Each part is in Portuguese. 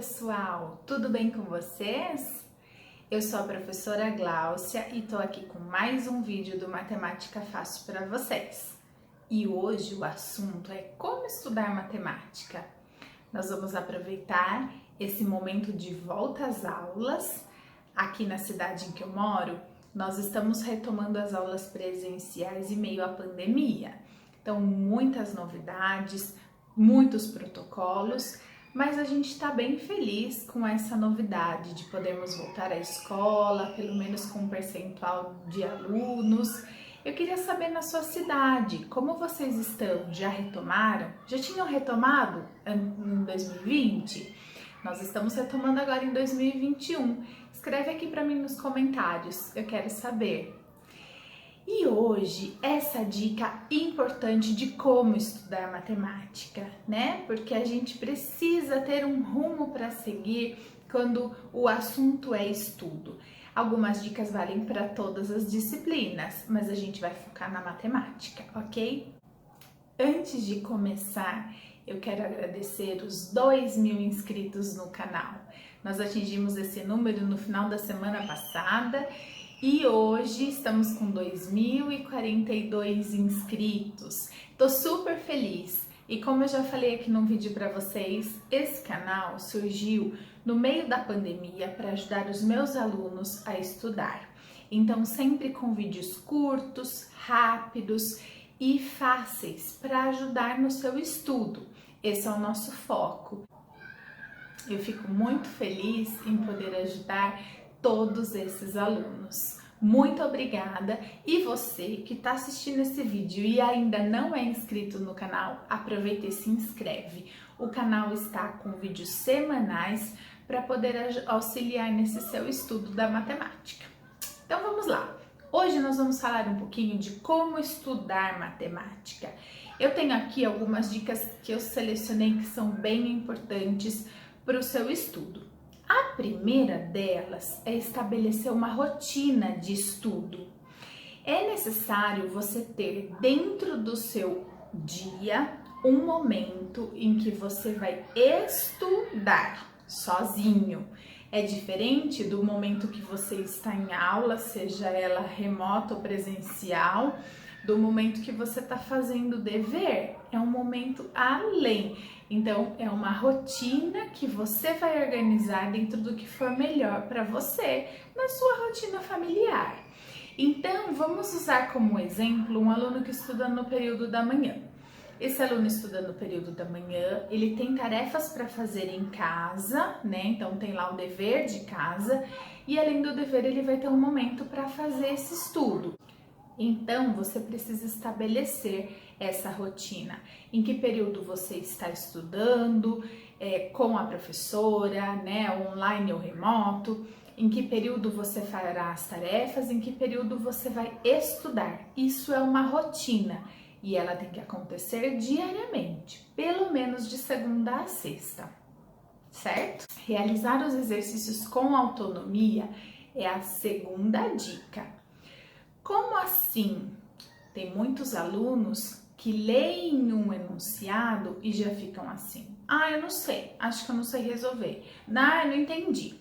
pessoal, tudo bem com vocês? Eu sou a professora Gláucia e tô aqui com mais um vídeo do Matemática Fácil para vocês. E hoje o assunto é como estudar matemática. Nós vamos aproveitar esse momento de volta às aulas. Aqui na cidade em que eu moro, nós estamos retomando as aulas presenciais em meio à pandemia. Então, muitas novidades, muitos protocolos, mas a gente está bem feliz com essa novidade de podermos voltar à escola, pelo menos com um percentual de alunos. Eu queria saber na sua cidade, como vocês estão? Já retomaram? Já tinham retomado em 2020? Nós estamos retomando agora em 2021. Escreve aqui para mim nos comentários, eu quero saber. E hoje, essa dica importante de como estudar matemática, né? Porque a gente precisa ter um rumo para seguir quando o assunto é estudo. Algumas dicas valem para todas as disciplinas, mas a gente vai focar na matemática, ok? Antes de começar, eu quero agradecer os 2.000 inscritos no canal. Nós atingimos esse número no final da semana passada e hoje estamos com 2.042 inscritos. Tô super feliz. E como eu já falei aqui no vídeo para vocês, esse canal surgiu no meio da pandemia para ajudar os meus alunos a estudar. Então, sempre com vídeos curtos, rápidos e fáceis para ajudar no seu estudo. Esse é o nosso foco. Eu fico muito feliz em poder ajudar todos esses alunos. Muito obrigada! E você que está assistindo esse vídeo e ainda não é inscrito no canal, aproveita e se inscreve. O canal está com vídeos semanais para poder auxiliar nesse seu estudo da matemática. Então vamos lá! Hoje nós vamos falar um pouquinho de como estudar matemática. Eu tenho aqui algumas dicas que eu selecionei que são bem importantes para o seu estudo. A primeira delas é estabelecer uma rotina de estudo. É necessário você ter dentro do seu dia um momento em que você vai estudar sozinho. É diferente do momento que você está em aula, seja ela remota ou presencial, do momento que você está fazendo o dever. É um momento além. Então, é uma rotina que você vai organizar dentro do que for melhor para você na sua rotina familiar. Então, vamos usar como exemplo um aluno que estuda no período da manhã. Esse aluno estuda no período da manhã, ele tem tarefas para fazer em casa, né? Então, tem lá o dever de casa e além do dever, ele vai ter um momento para fazer esse estudo. Então, você precisa estabelecer essa rotina. Em que período você está estudando, com a professora, né, online ou remoto, em que período você fará as tarefas, em que período você vai estudar. Isso é uma rotina e ela tem que acontecer diariamente, pelo menos de segunda a sexta, certo? Realizar os exercícios com autonomia é a segunda dica. Como assim? Tem muitos alunos que leem um enunciado e já ficam assim: ah, eu não sei, acho que eu não sei resolver. Ah, eu não entendi.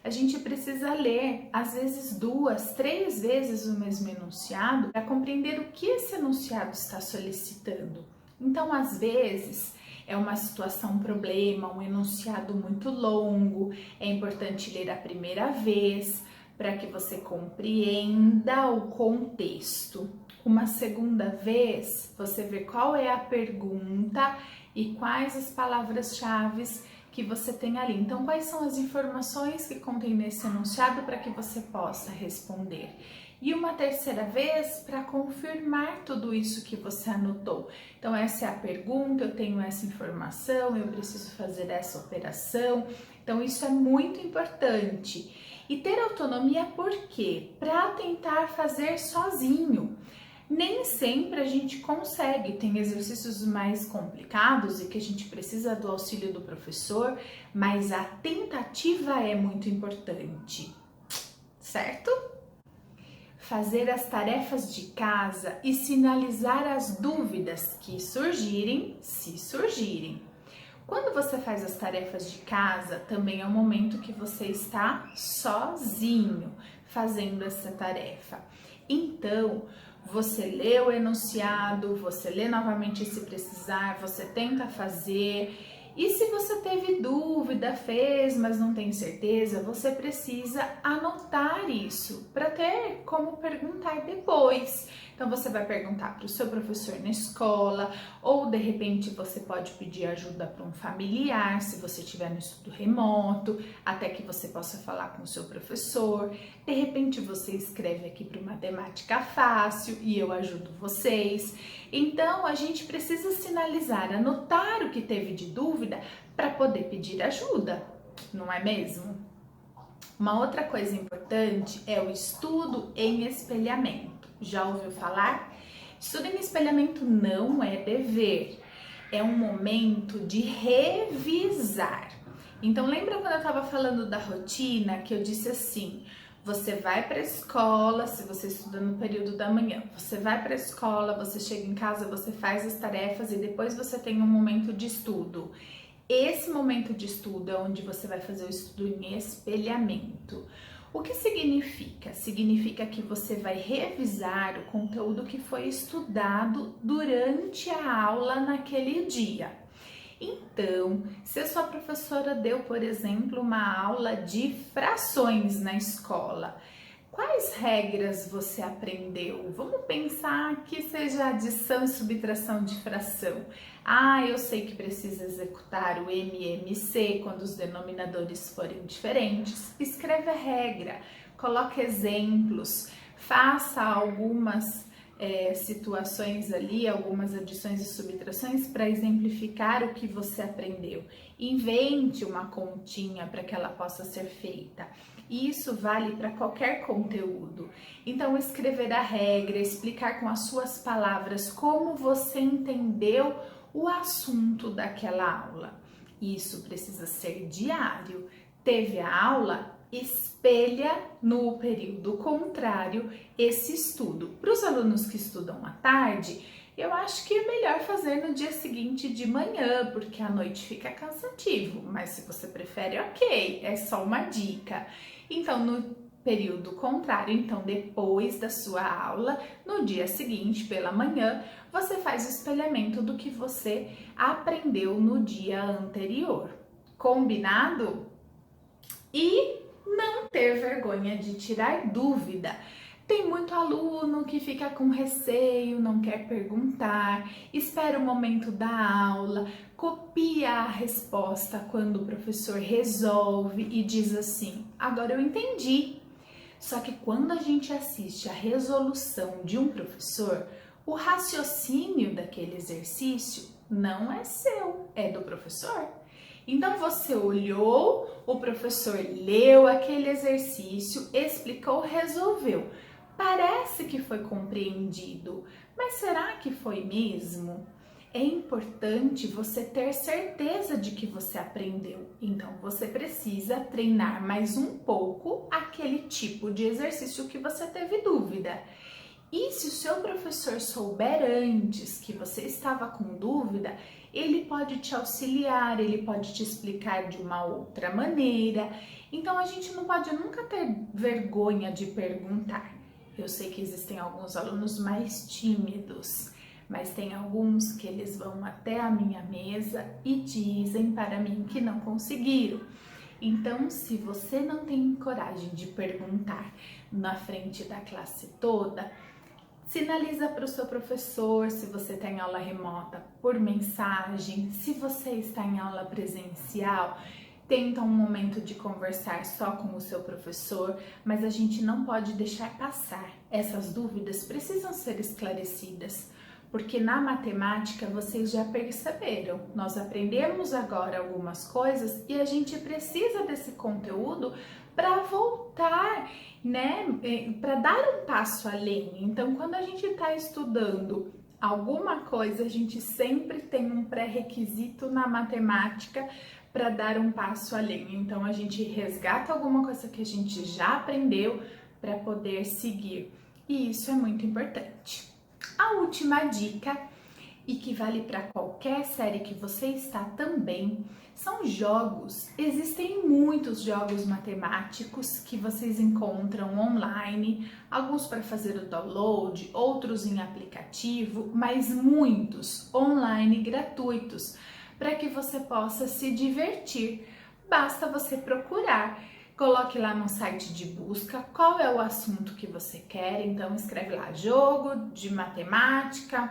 A gente precisa ler, às vezes 2, 3 vezes o mesmo enunciado para compreender o que esse enunciado está solicitando. Então, às vezes, é uma situação, um problema, um enunciado muito longo, é importante ler a primeira vez, para que você compreenda o contexto. Uma segunda vez, você vê qual é a pergunta e quais as palavras-chave que você tem ali. Então, quais são as informações que contém nesse enunciado para que você possa responder. E uma terceira vez, para confirmar tudo isso que você anotou. Então, essa é a pergunta, eu tenho essa informação, eu preciso fazer essa operação. Então, isso é muito importante. E ter autonomia por quê? Para tentar fazer sozinho. Nem sempre a gente consegue, tem exercícios mais complicados e que a gente precisa do auxílio do professor, mas a tentativa é muito importante, certo? Fazer as tarefas de casa e sinalizar as dúvidas que surgirem, se surgirem. Quando você faz as tarefas de casa, também é um momento que você está sozinho fazendo essa tarefa. Então, você lê o enunciado, você lê novamente se precisar, você tenta fazer. E se você teve dúvida, fez, mas não tem certeza, você precisa anotar isso para ter como perguntar depois. Então você vai perguntar para o seu professor na escola, ou de repente você pode pedir ajuda para um familiar, se você estiver no estudo remoto, até que você possa falar com o seu professor. De repente você escreve aqui para o Matemática Fácil e eu ajudo vocês. Então a gente precisa sinalizar, anotar o que teve de dúvida para poder pedir ajuda, não é mesmo? Uma outra coisa importante é o estudo em espelhamento. Já ouviu falar? Estudo em espelhamento não é dever, é um momento de revisar. Então lembra quando eu estava falando da rotina que eu disse assim: você vai para a escola, se você estuda no período da manhã, você vai para a escola, você chega em casa, você faz as tarefas e depois você tem um momento de estudo. Esse momento de estudo é onde você vai fazer o estudo em espelhamento. O que significa? Significa que você vai revisar o conteúdo que foi estudado durante a aula naquele dia. Então, se a sua professora deu, por exemplo, uma aula de frações na escola, quais regras você aprendeu? Vamos pensar que seja adição e subtração de fração. Eu sei que precisa executar o MMC quando os denominadores forem diferentes. Escreve a regra, coloque exemplos, faça algumas situações ali, algumas adições e subtrações para exemplificar o que você aprendeu. Invente uma continha para que ela possa ser feita. Isso vale para qualquer conteúdo. Então, escrever a regra, explicar com as suas palavras como você entendeu o assunto daquela aula. Isso precisa ser diário. Teve a aula? Espelha no período contrário esse estudo. Para os alunos que estudam à tarde, eu acho que é melhor fazer no dia seguinte de manhã, porque à noite fica cansativo, mas se você prefere, ok, é só uma dica. Então, no período contrário, então depois da sua aula, no dia seguinte, pela manhã, você faz o espelhamento do que você aprendeu no dia anterior. Combinado? E não ter vergonha de tirar dúvida. Tem muito aluno que fica com receio, não quer perguntar, espera o momento da aula, copia a resposta quando o professor resolve e diz assim: agora eu entendi. Só que quando a gente assiste a resolução de um professor, o raciocínio daquele exercício não é seu, é do professor. Então você olhou, o professor leu aquele exercício, explicou, resolveu. Parece que foi compreendido, mas será que foi mesmo? É importante você ter certeza de que você aprendeu. Então você precisa treinar mais um pouco aquele tipo de exercício que você teve dúvida. E se o seu professor souber antes que você estava com dúvida, ele pode te auxiliar, ele pode te explicar de uma outra maneira. Então a gente não pode nunca ter vergonha de perguntar. Eu sei que existem alguns alunos mais tímidos, mas tem alguns que eles vão até a minha mesa e dizem para mim que não conseguiram. Então, se você não tem coragem de perguntar na frente da classe toda, sinaliza para o seu professor, se você está em aula remota, por mensagem. Se você está em aula presencial, tenta um momento de conversar só com o seu professor, mas a gente não pode deixar passar. Essas dúvidas precisam ser esclarecidas, porque na matemática vocês já perceberam, nós aprendemos agora algumas coisas e a gente precisa desse conteúdo para voltar, né, para dar um passo além. Então, quando a gente está estudando alguma coisa, a gente sempre tem um pré-requisito na matemática para dar um passo além. Então, a gente resgata alguma coisa que a gente já aprendeu para poder seguir. E isso é muito importante. A última dica e que vale para qualquer série que você está também, são jogos. Existem muitos jogos matemáticos que vocês encontram online, alguns para fazer o download, outros em aplicativo, mas muitos online gratuitos, para que você possa se divertir. Basta você procurar. Coloque lá no site de busca qual é o assunto que você quer, então escreve lá jogo de matemática,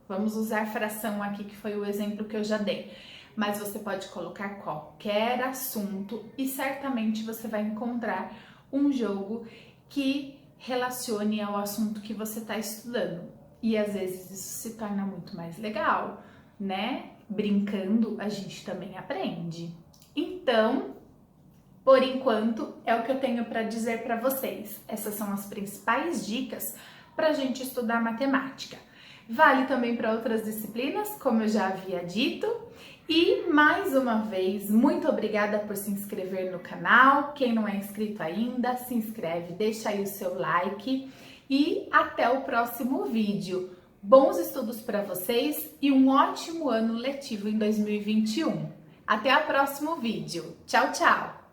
vamos usar fração aqui que foi o exemplo que eu já dei, mas você pode colocar qualquer assunto e certamente você vai encontrar um jogo que relacione ao assunto que você está estudando. E às vezes isso se torna muito mais legal, né? Brincando a gente também aprende. Então, por enquanto, é o que eu tenho para dizer para vocês. Essas são as principais dicas para a gente estudar matemática. Vale também para outras disciplinas, como eu já havia dito. E mais uma vez, muito obrigada por se inscrever no canal. Quem não é inscrito ainda, se inscreve, deixa aí o seu like e até o próximo vídeo. Bons estudos para vocês e um ótimo ano letivo em 2021. Até o próximo vídeo. Tchau, tchau!